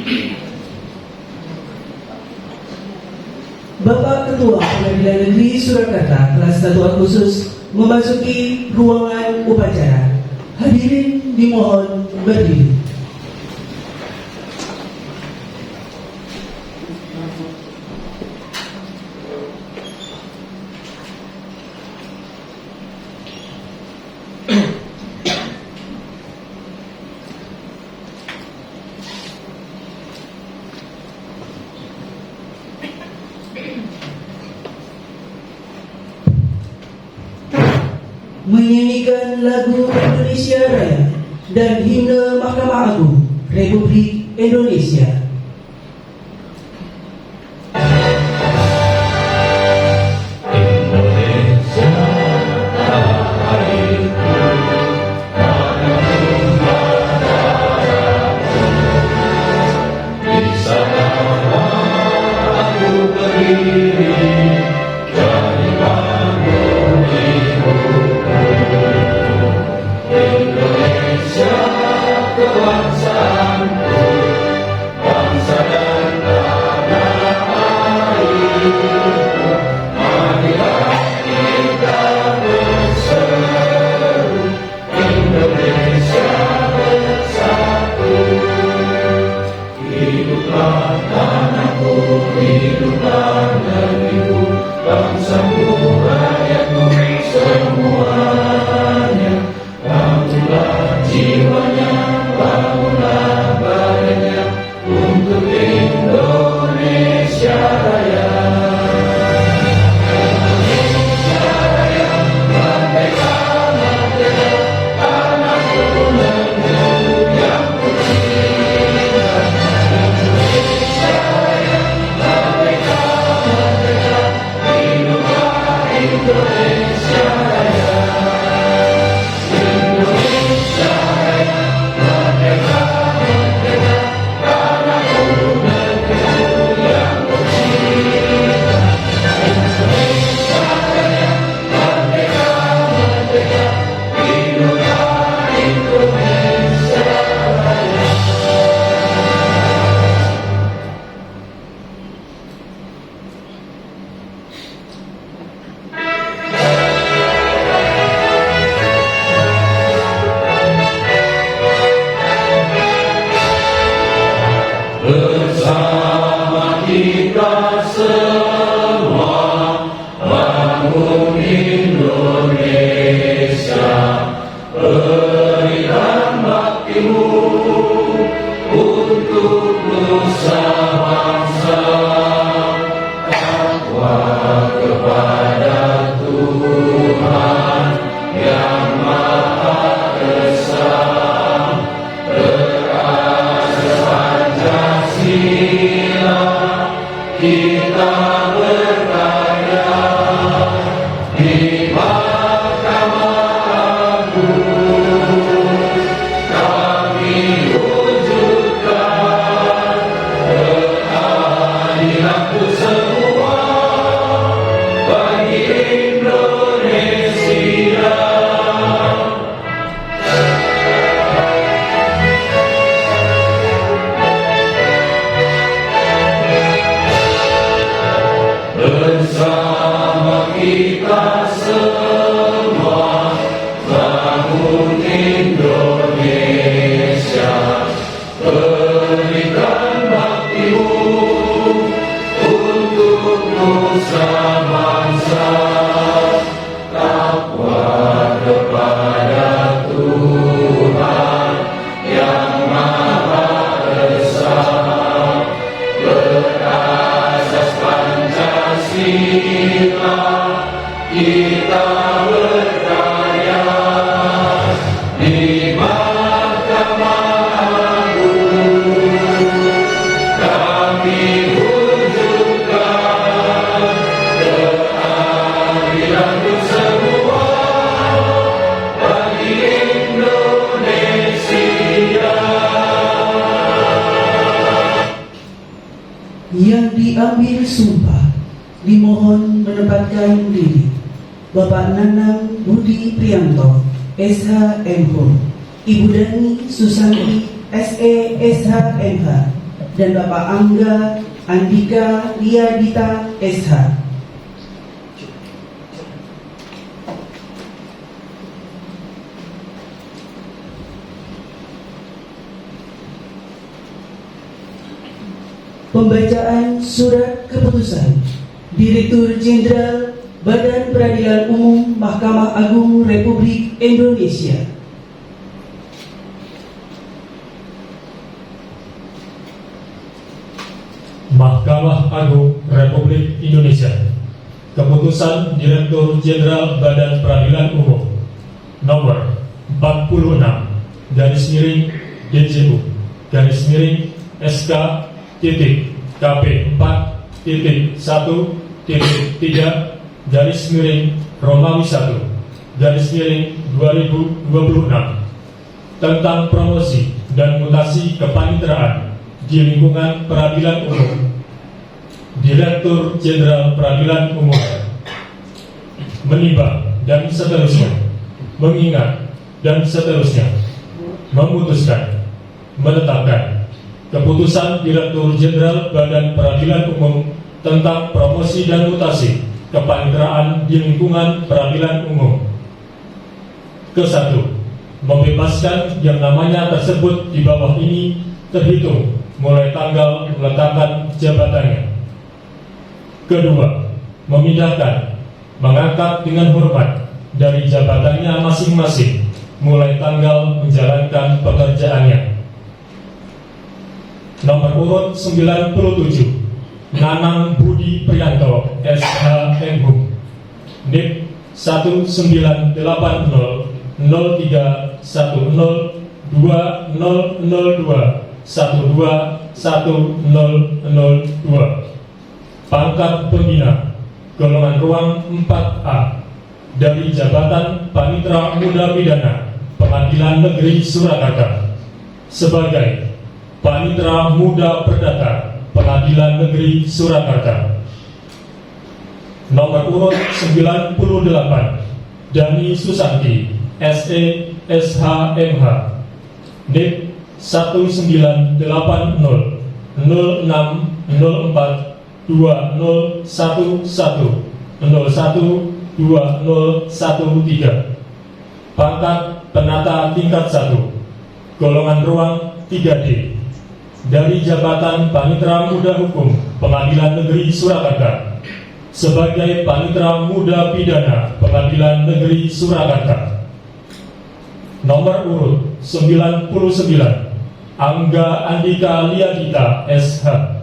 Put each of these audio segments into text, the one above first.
Bapak Ketua Pengadilan Negeri Surakarta telah status khusus memasuki ruangan upacara. Hadirin dimohon berdiri. Menyanyikan lagu Indonesia Raya dan himne Mahkamah Agung Republik Indonesia. Bersama kita semua bangun Indonesia, berikan baktimu untuk nusa bangsa, takwa kepada Tuhan yang Maha Esa, berasas Pancasila kita berkarya di Mahkamah Agung. Kami wujudkan keadilan untuk semua bagi Indonesia. Bersama kita semua bangun Indonesia, berikan baktimu untuk nusa bangsa, takwa kepada Tuhan yang Maha Esa, berasas Pancasila kita berkarya di Mahkamah Agung. Kami wujudkan keadilan untuk semua bagi Indonesia. Yang diambil sumpah dimohon menempatkan diri. Bapak Nanang Budi Priyanto, SH MH, Ibu Dani Susanti, SE SH MH, dan Bapak Angga Andika Liadita SH. Pembacaan Surat Keputusan Direktur Jenderal Badan Peradilan Umum Mahkamah Agung Republik Indonesia. Mahkamah Agung Republik Indonesia. Keputusan Direktur Jenderal Badan Peradilan Umum nomor 46 DJU SK KP 4.1.3 Romawi 1 2026 tentang promosi dan mutasi kepaniteraan di lingkungan peradilan umum. Direktur Jenderal Peradilan Umum menimbang dan seterusnya, mengingat dan seterusnya, memutuskan, menetapkan Keputusan Direktur Jenderal Badan Peradilan Umum tentang promosi dan mutasi kepaniteraan di lingkungan peradilan umum. Ke-1, membebaskan yang namanya tersebut di bawah ini terhitung mulai tanggal meletakkan jabatannya. Kedua, memindahkan, mengangkat dengan hormat dari jabatannya masing-masing mulai tanggal menjalankan pekerjaannya. Nomor urut 97, Nanang Budi Priyanto SH Menhub, NIP 193800031002121002, pangkat pembina, golongan ruang 4A, dari jabatan Panitera Muda Pidana Pengadilan Negeri Surakarta sebagai Panitera Muda Perdata Pengadilan Negeri Surakarta. Nomor urut 98, Dani Susanti SE SHMH, NIP 1980060420110113, pangkat penata tingkat 1, golongan ruang 3D, dari jabatan Panitera Muda Hukum Pengadilan Negeri Surakarta sebagai Panitera Muda Pidana Pengadilan Negeri Surakarta. Nomor urut 99, Angga Andika Liadita SH,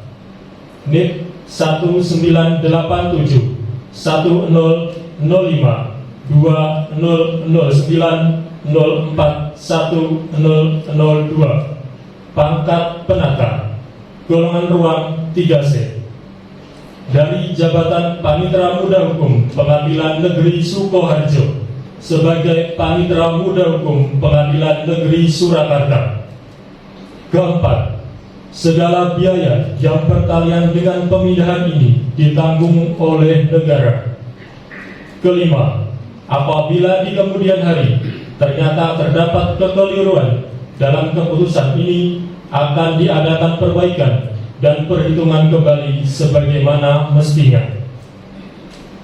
NIP 1987 1005 2009 041002, pangkat penata, golongan ruang 3C, dari jabatan Panitera Muda Hukum Pengadilan Negeri Sukoharjo sebagai Panitera Muda Hukum Pengadilan Negeri Surakarta. Keempat, segala biaya yang berkaitan dengan pemindahan ini ditanggung oleh negara. Kelima, apabila di kemudian hari ternyata terdapat kekeliruan dalam keputusan ini, akan diadakan perbaikan dan perhitungan kembali sebagaimana mestinya.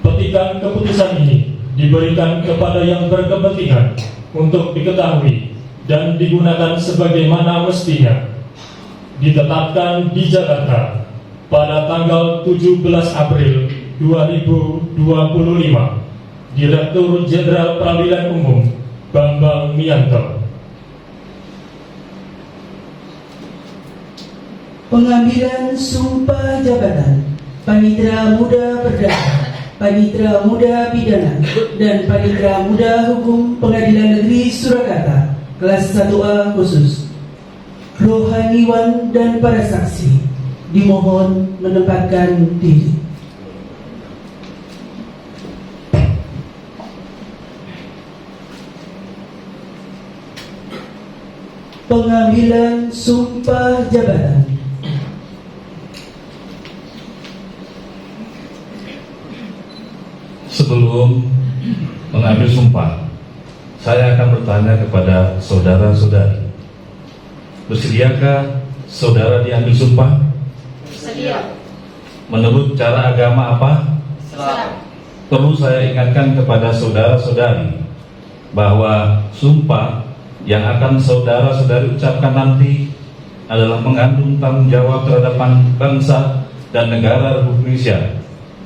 Petikan keputusan ini diberikan kepada yang berkepentingan untuk diketahui dan digunakan sebagaimana mestinya. Ditetapkan di Jakarta pada tanggal 17 April 2025. Direktur Jenderal Peradilan Umum Bambang Mianto. Pengambilan sumpah jabatan Panitera Muda Perdata, Panitera Muda Pidana, dan Panitera Muda Hukum Pengadilan Negeri Surakarta kelas 1A khusus. Rohaniwan dan para saksi dimohon menempatkan diri. Pengambilan sumpah jabatan. Sebelum mengambil sumpah, saya akan bertanya kepada saudara-saudari, bersediakah Saudara diambil sumpah Bersedia. menurut cara agama apa? Islam. Perlu saya ingatkan kepada saudara-saudari bahwa sumpah yang akan saudara-saudari ucapkan nanti adalah mengandung tanggung jawab terhadap bangsa dan negara Republik Indonesia.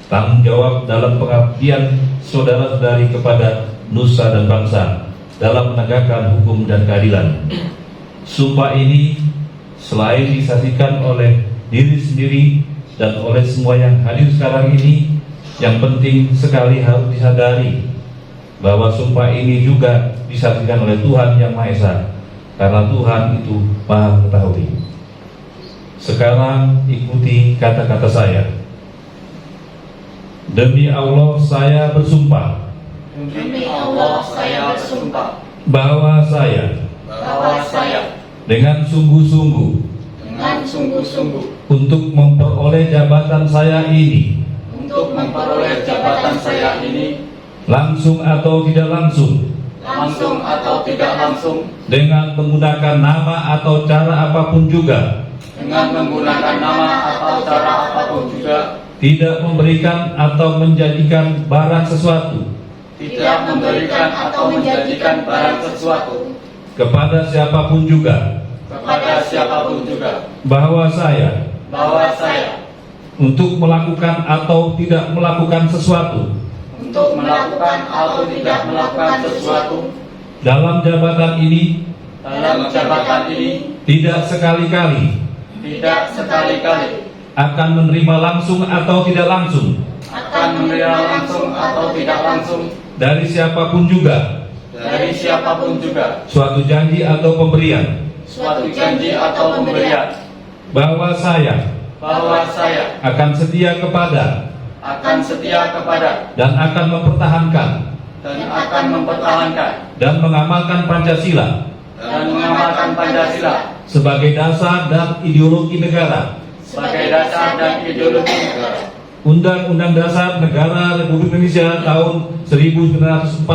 Tanggung jawab dalam pengabdian saudara-saudari kepada nusa dan bangsa dalam menegakkan hukum dan keadilan. Sumpah ini selain disaksikan oleh diri sendiri dan oleh semua yang hadir sekarang ini, yang penting sekali harus disadari bahwa sumpah ini juga disaksikan oleh Tuhan Yang Maha Esa, karena Tuhan itu Maha Mengetahui. Sekarang ikuti kata-kata saya. Demi Allah saya bersumpah Demi Allah saya bersumpah bahwa saya bahwa saya dengan sungguh-sungguh dengan sungguh-sungguh untuk memperoleh jabatan saya ini, untuk memperoleh jabatan saya ini, langsung atau tidak langsung, langsung atau tidak langsung, dengan menggunakan nama atau cara apapun juga, dengan menggunakan nama atau cara apapun juga, tidak memberikan atau menjanjikan barang sesuatu tidak memberikan atau menjanjikan barang sesuatu kepada siapapun juga, kepada siapapun juga, bahwa saya bahwa saya untuk melakukan atau tidak melakukan sesuatu untuk melakukan atau tidak melakukan sesuatu dalam jabatan ini dalam jabatan ini tidak sekali-kali tidak sekali-kali akan menerima langsung atau tidak langsung akan menerima langsung atau tidak langsung dari siapapun juga dari siapapun juga suatu janji atau pemberian, suatu janji atau pemberian, bahwa saya bahwa saya akan setia kepada akan setia kepada dan akan mempertahankan dan akan mempertahankan dan mengamalkan Pancasila dan mengamalkan Pancasila sebagai dasar dan ideologi negara, sebagai dasar dan ideologi negara, Undang-Undang Dasar Negara Republik Indonesia tahun 1945,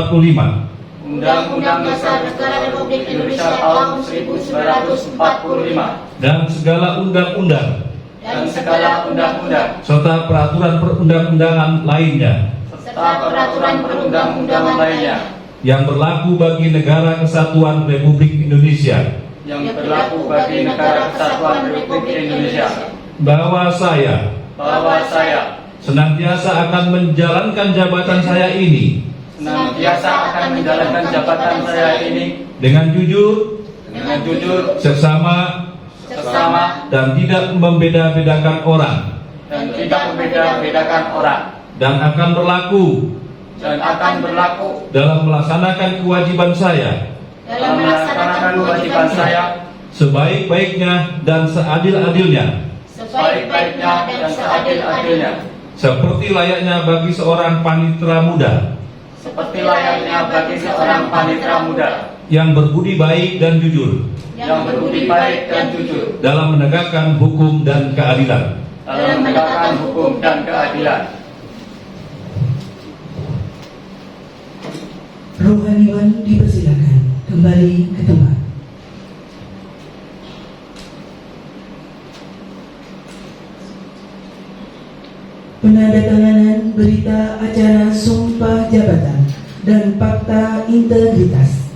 Undang-Undang Dasar Negara Republik Indonesia tahun 1945, dan segala undang-undang dan segala undang-undang serta peraturan perundang-undangan lainnya serta peraturan perundang-undangan lainnya yang berlaku bagi Negara Kesatuan Republik Indonesia, yang berlaku bagi Negara Kesatuan Republik Indonesia, bahwa saya bahwa saya senantiasa akan menjalankan jabatan saya ini senantiasa akan menjalankan jabatan saya ini dengan jujur, dengan jujur, seksama, seksama, dan tidak membeda-bedakan orang, dan tidak membeda-bedakan orang, dan akan berlaku dan akan berlaku dalam melaksanakan kewajiban saya dalam melaksanakan kewajiban saya sebaik-baiknya dan seadil-adilnya, sebaik-baiknya dan seadil-adilnya, seperti layaknya bagi seorang panitera muda seperti layaknya bagi seorang panitera muda yang berbudi baik dan jujur yang berbudi baik dan jujur dalam menegakkan hukum dan keadilan. dalam menegakkan hukum dan keadilan. Rohaniwan dipersilakan kembali ke tempat. Penandatanganan berita acara Sumpah Jabatan dan Fakta Integritas.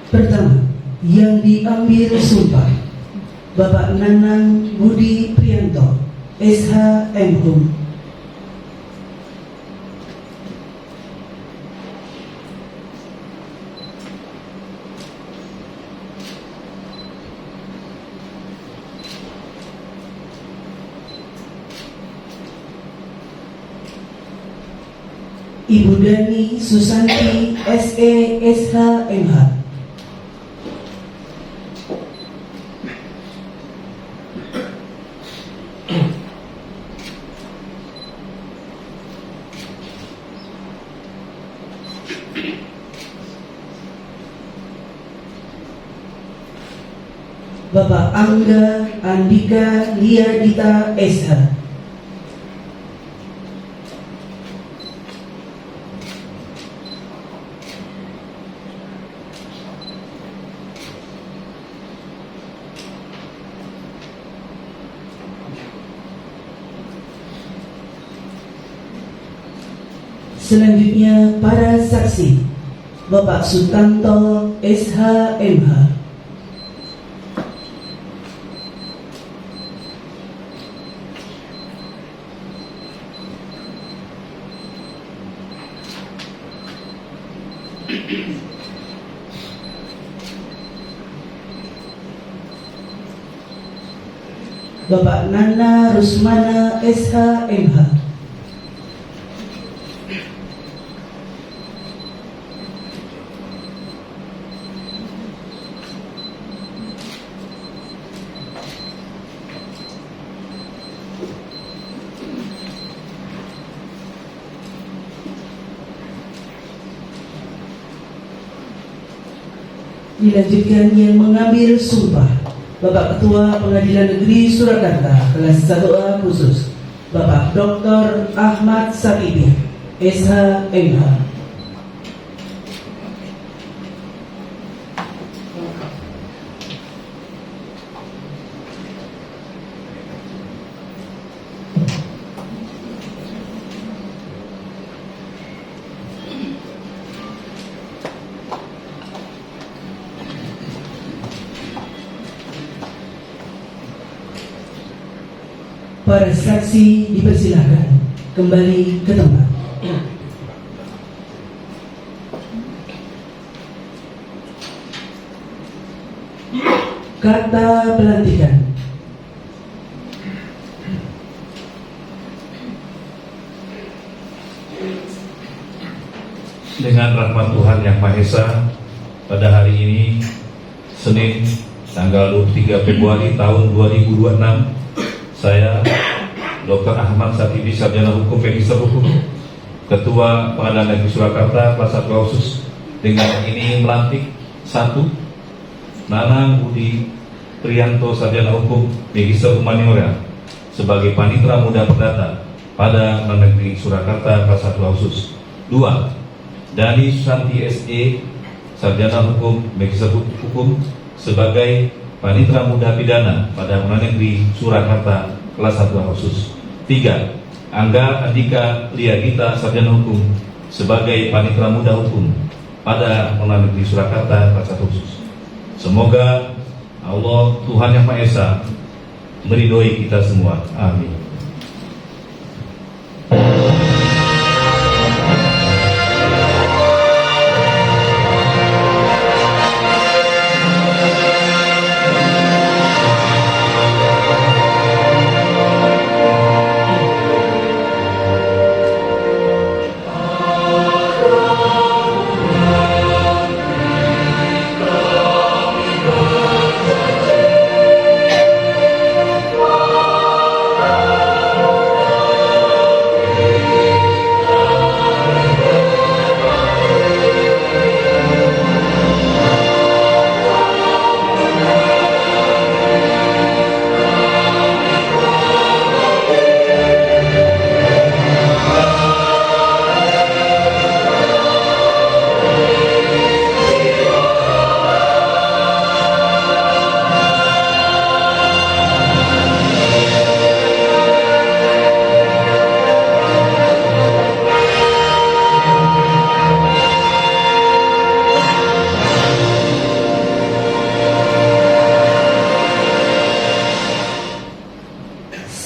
Pertama, yang diambil sumpah Bapak Nanang Budi Prianto, SH MHum. Ibu Dani Susanti, SE, SH MH. Bapak Angga Andika Liadita SH. Selanjutnya para saksi, Bapak Sutanto SH.MH, Bapak Nana Rusmana SH.MH, dilanjutkan yang mengambil sumpah Bapak Ketua Pengadilan Negeri Surakarta kelas 1A khusus Bapak Dr. Ahmad Sakibi SH.MH. Para saksi dipersilakan kembali ke tempat. Kata pelantikan. Dengan rahmat Tuhan Yang Maha Esa, pada hari ini Senin tanggal 23 Februari tahun 2026, saya Dr. Ahmad Sakibi, Sarjana Hukum Magister Hukum, Ketua Pengadilan Negeri Surakarta kelas 1 khusus, dengan ini melantik 1. Nanang Budi Trianto, Sarjana Hukum Magister Humaniora, sebagai Panitera Muda Perdata pada Pengadilan Negeri Surakarta kelas 1 khusus. 2. Dani Susanti SE, Sarjana Hukum Magister Hukum, sebagai Panitera Muda Pidana pada Pengadilan Negeri Surakarta kelas 1 khusus. 3. Angga Andika Liagita, Sarjana Hukum, sebagai Panitera Muda Hukum pada Pengadilan Negeri Surakarta kelas 1 khusus. Semoga Allah Tuhan Yang Maha Esa meridhoi kita semua. Amin.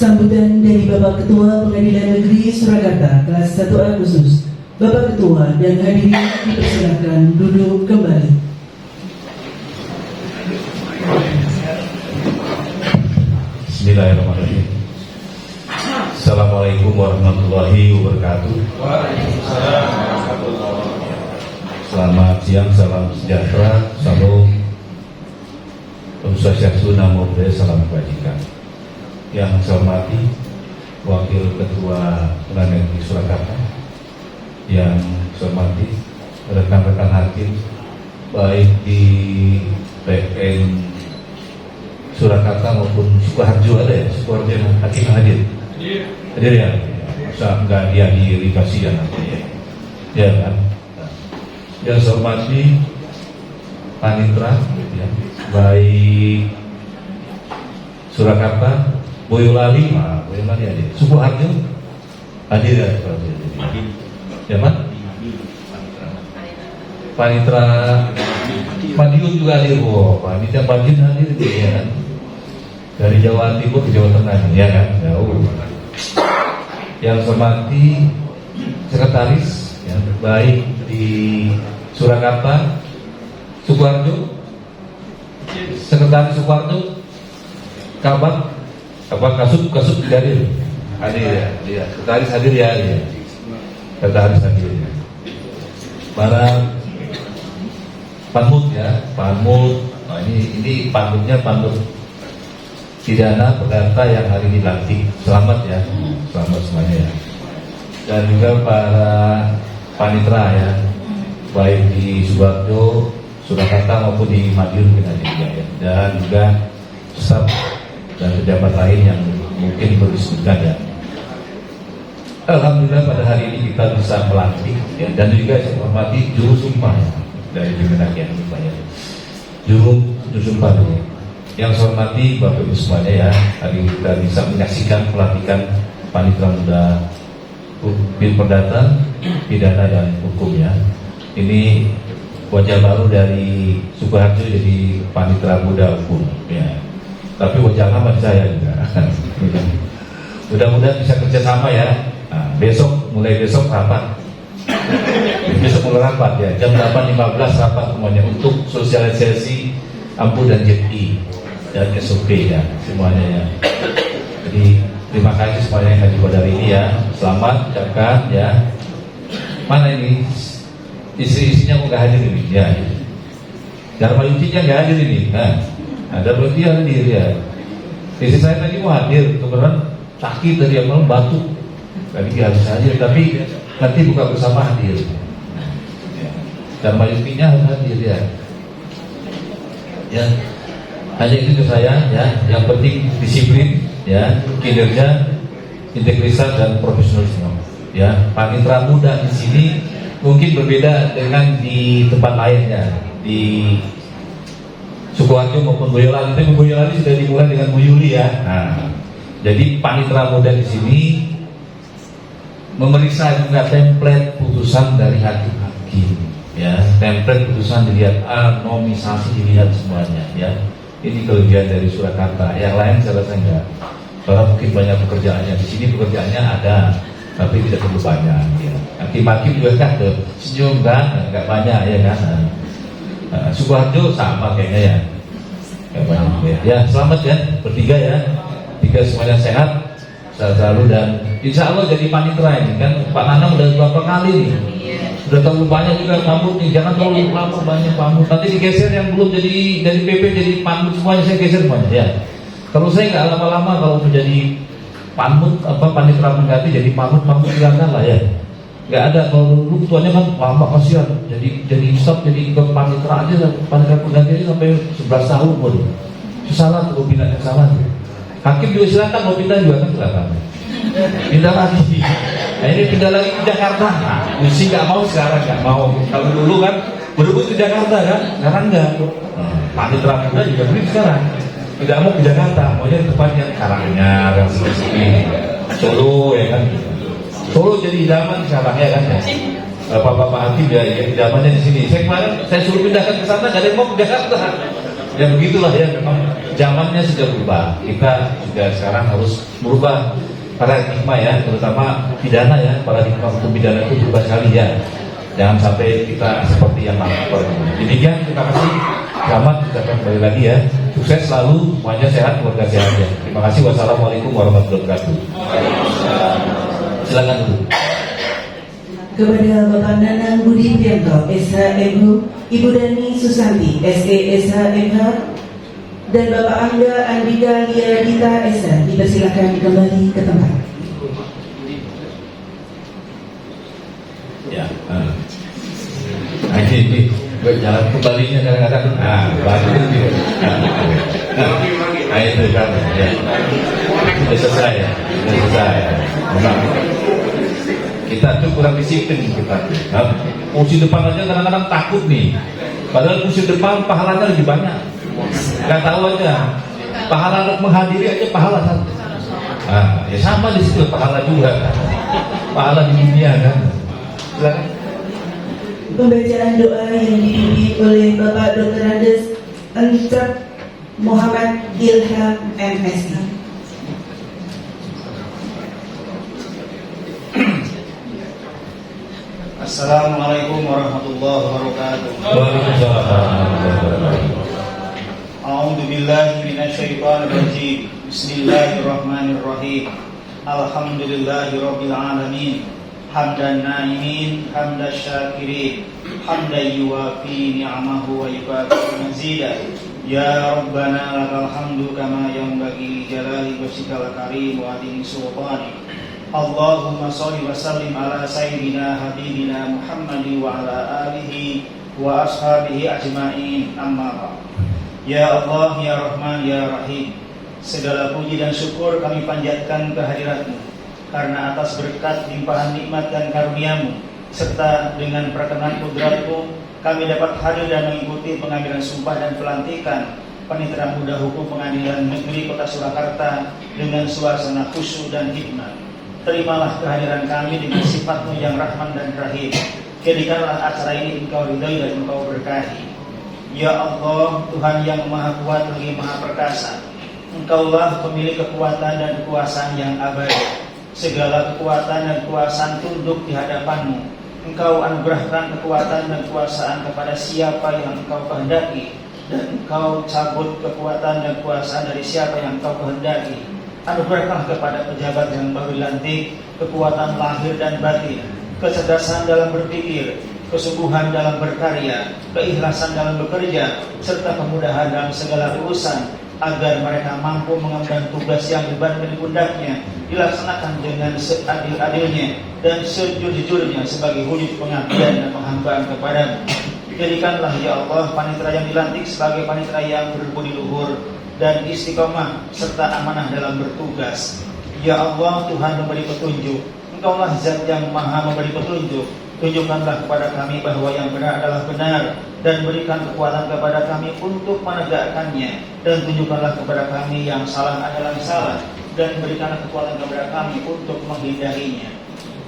Sambutan dari Bapak Ketua Pengadilan Negeri Surakarta kelas 1A khusus. Bapak Ketua dan hadirin dipersilakan duduk kembali. Bismillahirrahmanirrahim. Assalamualaikum warahmatullahi wabarakatuh. Selamat siang, salam sejahtera, salam Swastiastu, Namo Buddhaya, salam kebajikan. Yang saya hormati Wakil Ketua Pengadilan Negeri Surakarta, yang saya hormati rekan-rekan hakim baik di PN Surakarta maupun Sukoharjo, ada ya? Sukoharjo hakim hadir? Hadir ya? Masa enggak dihadiri kasihan nanti ya? Ya kan? Yang saya hormati Panitera ya, baik Surakarta, Boyolali hadir, Sukoharjo hadir ya? Siapa? Panitra Madiun juga hadir. Oh, Panitra Madiun hadir ya kan? Dari Jawa Timur ke Jawa Tengah ya kan? Jauh. Yang hormati sekretaris yang baik di Surakarta, Sukoharjo, sekretaris Sukoharjo, Kabak Kasub tidak hadir. Hadir ya, sekretaris hadir ya, sekretaris hadir. Para Panmut ya, Panmut. Nah, ini Panmutnya Panmut pidana perdata yang hari ini dilantik. Selamat ya, selamat semuanya ya. Dan juga para panitra ya, baik di Sukoharjo, Surakarta maupun di Madiun kita juga ya. Dan juga staf dan pejabat lain yang mungkin perlu disebutkan ya. Alhamdulillah pada hari ini kita bisa melantik ya, dan juga saya hormati juru sumpah ya, dari Kemenak ya, juru sumpah ya. Yang saya hormati Bapak Ibu semuanya ya, hari ini kita bisa menyaksikan pelantikan Panitra Muda Perdata, Pidana dan Hukum ya. Ini wajah baru dari Sukoharjo jadi Panitra Muda Hukum ya. Tapi wajah lama saya juga. Mudah-mudahan bisa kerjasama ya. Nah, mulai besok rapat. Besok mulai rapat ya. Jam 8.15 rapat semuanya untuk sosialisasi AMPU dan JPI dan SOP ya semuanya ya. Jadi terima kasih semuanya yang hadir pada hari ini ya. Selamat ucapkan ya. Mana ini istri-istrinya kok nggak hadir ini ya. Dharma Yutinya nggak hadir ini. Nah, ada berarti hadir ya. Istri saya tadi mau hadir, kebetulan sakit tadi yang malam batuk. Tadi dia harus hadir, tapi nanti buka bersama hadir. Ya. Dharma Yutinya harus hadir ya. Ya, hanya itu ke saya ya. Yang penting disiplin ya, kinerja, integritas dan profesionalisme. Ya, Panitra Muda di sini mungkin berbeda dengan di tempat lainnya di Sukoharjo maupun Boyolali. Tapi Boyolali sudah dimulai dengan Bu Yuli ya. Nah, jadi Panitra Muda di sini memeriksa juga template putusan dari hakim-hakim ya. Template putusan dilihat, anomisasi dilihat semuanya ya. Ini kelebihan dari Surakarta. Yang lain saya rasa enggak, karena mungkin banyak pekerjaannya. Di sini pekerjaannya ada, tapi tidak terlalu banyak ya. Hakim-hakim juga kan senyum kan, enggak banyak ya kan. Sukoharjo sama kayaknya ya. Enggak banyak ya. Ya, selamat ya bertiga ya. Tiga semuanya sehat, selalu, dan insya Allah jadi panitra ini kan. Pak Nanang udah berapa kali nih, udah terlalu banyak juga pamut nih, jangan terlalu lama banyak pamut, nanti digeser yang belum jadi dari PP jadi pamut semuanya, saya geser semuanya ya. Kalau saya nggak lama-lama kalau menjadi pamut panitra pengganti jadi pamut silakan lah ya. Nggak ada, kalau dulu ketuanya kan lama kasihan, jadi staf jadi ke panitra aja, panitra pengganti sampai 11 tahun pun. Salah tuh pindahnya, salah tuh. Hakim juga silakan, mau pindah juga kan silakan. Pindah lagi. Nah ini pindah lagi ke Jakarta. Nah, Usi nggak mau sekarang, nggak mau. Kalau dulu kan berebut ke Jakarta kan, sekarang nggak. Panitra Muda juga beri sekarang. Tidak mau ke Jakarta, maunya di tempatnya Karanganyar, yang seperti Solo ya kan. Solo jadi idaman sekarang ya kan. Bapak-bapak hakim ya idamannya di sini. Saya kemarin saya suruh pindahkan ke sana, nggak ada yang mau ke Jakarta. Ya begitulah ya, memang zamannya sudah berubah. Kita juga sekarang harus merubah paradigma ya, terutama pidana ya. Paradigma hukum pidana itu berubah sekali ya. Jangan sampai kita seperti yang lama. Demikian, terima kasih. Selamat, kita akan kembali lagi ya. Sukses selalu, semuanya sehat, keluarga sehat ya. Terima kasih. Wassalamualaikum warahmatullahi wabarakatuh. Silakan dulu. Kepada Bapak Nanang Budi Prianto, SH.MHU, Ibu Dani Susanti, SE.SH.MH, dan Bapak Angga Andika Lia Dita SH, dipersilakan kembali ke tempat. Ya, ini jalan kembalinya kadang-kadang, bagus gitu. Itu kan, ya, sudah selesai ya, sudah selesai. Kita tuh kurang disiplin kita. Musim depan aja kadang-kadang takut nih. Padahal musim depan pahalanya lebih banyak. Gak tahu aja. Pahala menghadiri aja pahala satu. Ya sama di situ pahala juga. Pahala di dunia kan. Silakan. Pembacaan doa yang dipimpin oleh Bapak Dr. Andes Antrap Muhammad Ilham MSI. Assalamualaikum warahmatullahi wabarakatuh. A'udzu billahi minasyaitonir rajim. Bismillahirrahmanirrahim. Alhamdulillahirabbil alamin. Hamdan na'imin, hamdasy syakirin, hamdan yuwafi ni'amahu wa yukafi mazida. Ya Rabbana lakal hamdu kama yanbaghi jalali wajhikal karim wa adimi sultani. Allahumma sholli wa sallim ala sayyidina habibina Muhammadin wa ala alihi wa ashabihi ajma'in, amma ba'd. Ya Allah, ya Rahman, ya Rahim, segala puji dan syukur kami panjatkan kehadirat-Mu karena atas berkat limpahan nikmat dan karunia-Mu serta dengan perkenan kudrat-Mu kami dapat hadir dan mengikuti pengambilan sumpah dan pelantikan Panitera Muda Hukum Pengadilan Negeri Kota Surakarta dengan suasana khusyuk dan hikmat. Terimalah kehadiran kami dengan sifat-Mu yang Rahman dan Rahim. Jadikanlah acara ini Engkau ridhai dan Engkau berkahi. Ya Allah, Tuhan yang Maha Kuat lagi Maha Perkasa, Engkaulah pemilik kekuatan dan kekuasaan yang abadi. Segala kekuatan dan kekuasaan tunduk di hadapan-Mu. Engkau anugerahkan kekuatan dan kekuasaan kepada siapa yang Engkau kehendaki, dan Engkau cabut kekuatan dan kekuasaan dari siapa yang Engkau kehendaki. Anugerahkanlah kepada pejabat yang baru dilantik kekuatan lahir dan batin, kecerdasan dalam berpikir, kesungguhan dalam berkarya, keikhlasan dalam bekerja, serta kemudahan dalam segala urusan, agar mereka mampu mengemban tugas yang dibebankan di pundaknya, dilaksanakan dengan seadil-adilnya dan sejujur-jujurnya sebagai wujud pengabdian dan penghambaan kepada-Mu. Jadikanlah ya Allah panitera yang dilantik sebagai panitera yang berbudi luhur dan istiqomah serta amanah dalam bertugas. Ya Allah, Tuhan memberi petunjuk, Engkaulah Zat yang Maha memberi petunjuk. Tunjukkanlah kepada kami bahwa yang benar adalah benar, dan berikan kekuatan kepada kami untuk menegakkannya, dan tunjukkanlah kepada kami yang salah adalah salah, dan berikanlah kekuatan kepada kami untuk menghindarinya.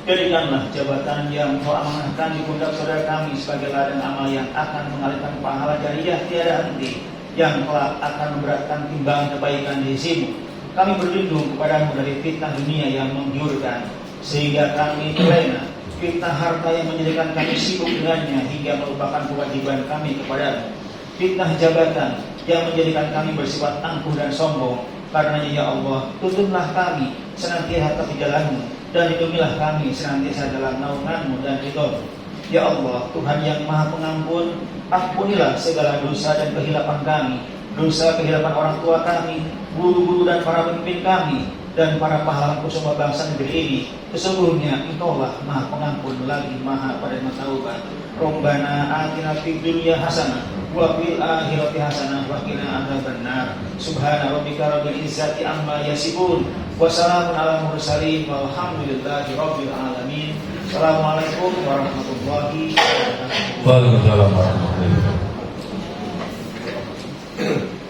Jadikanlah jabatan yang Engkau amanahkan di pundak saudara kami sebagai ladang amal yang akan mengalirkan pahala jariah tiada henti, yang kelak akan memberatkan timbangan kebaikan di sisi-Mu. Kami berlindung kepada-Mu dari fitnah dunia yang menggiurkan, sehingga kami terlena, fitnah harta yang menjadikan kami sibuk dengannya hingga melupakan kewajiban kami kepada-Mu, fitnah jabatan yang menjadikan kami bersifat angkuh dan sombong. Karenanya ya Allah, tuntunlah kami senantiasa di jalan-Mu, dan lindungilah kami senantiasa dalam naungan-Mu dan ridho-Mu. Ya Allah, Tuhan yang Maha Pengampun, ampunilah segala dosa dan kehilapan kami, dosa kehilapan orang tua kami, guru-guru dan para pemimpin kami, dan para pahlawan kusuma bangsa negeri ini. Sesungguhnya Engkaulah Maha Pengampun lagi Maha Penerima Taubat. Rabbana atina fid dunya hasanah wa fil akhirati hasanah wa qina adzabannar. Subhana rabbika rabbil izzati amma yasifun wa salamun alal mursalin walhamdulillahi rabbil alamin. Assalamualaikum warahmatullahi wabarakatuh. Waalaikumsalam warahmatullahi wabarakatuh.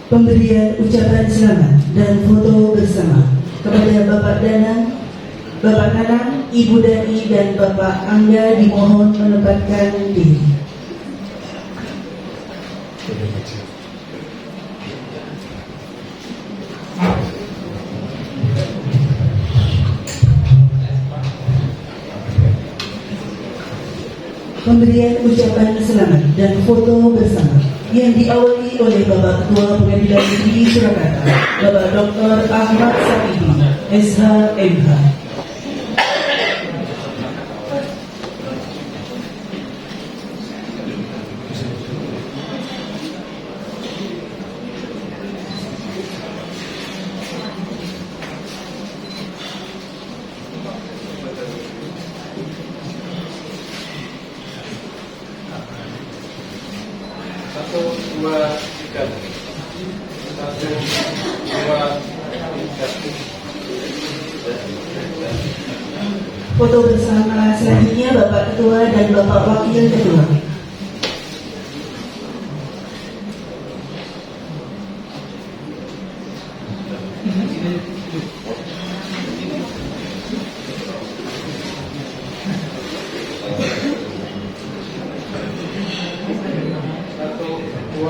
Pemberian ucapan selamat dan foto bersama kepada Bapak Danang, Bapak Nanang, Ibu Dani, dan Bapak Angga dimohon menempatkan diri. Pemberian ucapan selamat dan foto bersama yang diawali oleh Bapak Ketua Pengadilan Negeri Surakarta, Bapak Dr. Ahmad Safidi, SH MH. Foto bersama selanjutnya Bapak Ketua dan Bapak Wakil Ketua.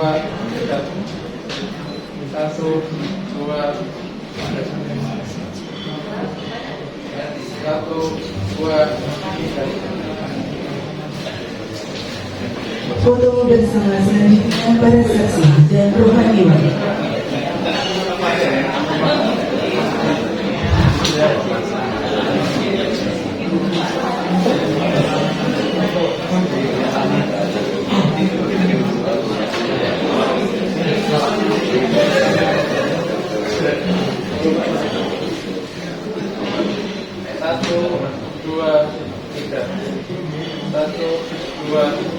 dua, tiga. 1, 2, 3. Foto bersama selanjutnya para saksi dan rohaniwan. Satu, dua, tiga. 1, 2.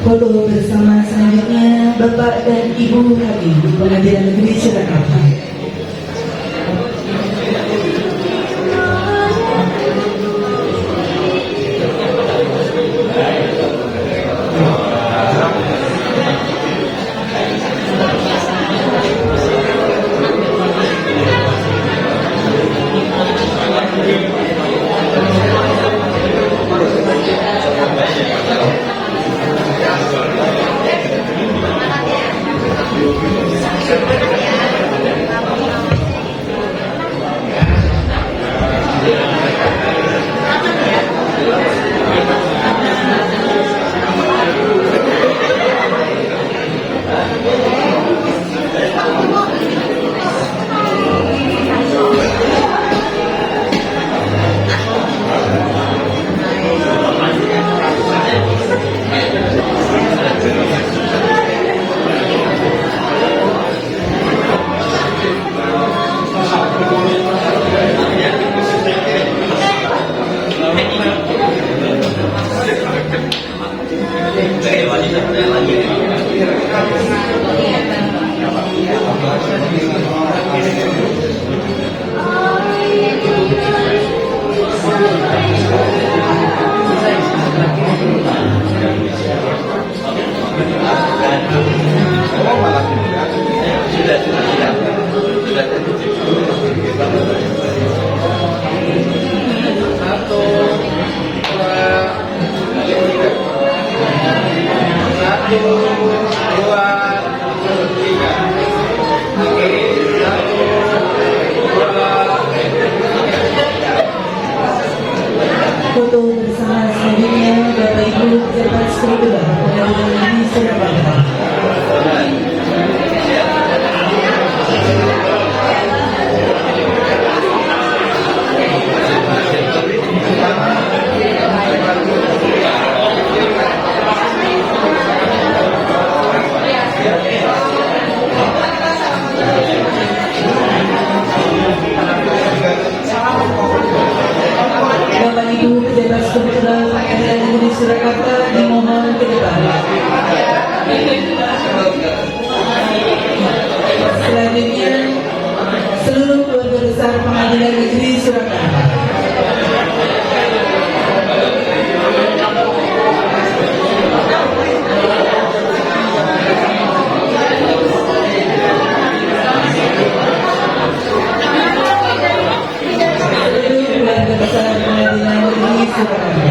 Foto bersama selanjutnya Bapak dan Ibu Hakim Pengadilan Negeri Surakarta. Foto bersama selanjutnya Bapak Ibu pejabat struktural Pengadilan Negeri Surakarta. Bapak Ibu pejabat struktural Pengadilan Negeri Surakarta dimohon ke depan. Selanjutnya seluruh keluarga besar Pengadilan Negeri Surakarta. Keluarga besar Pengadilan Negeri Surakarta.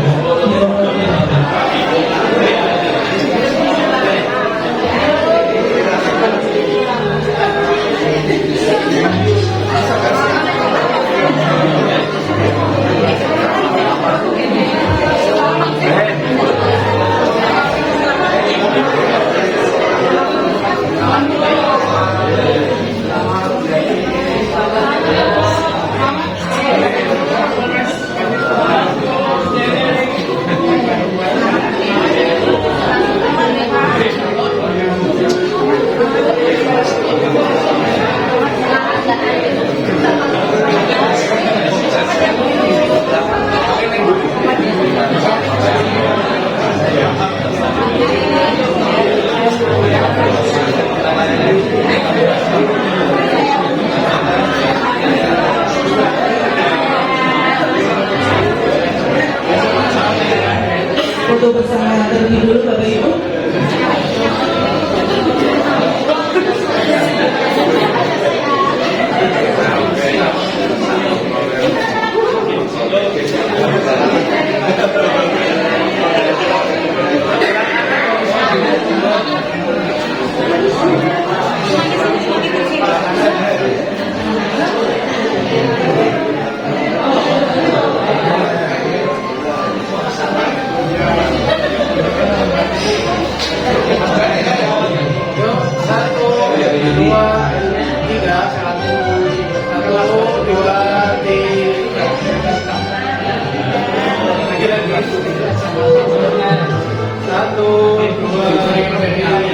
Foto bersama terlebih dulu Bapak Ibu. Satu, dua, tiga.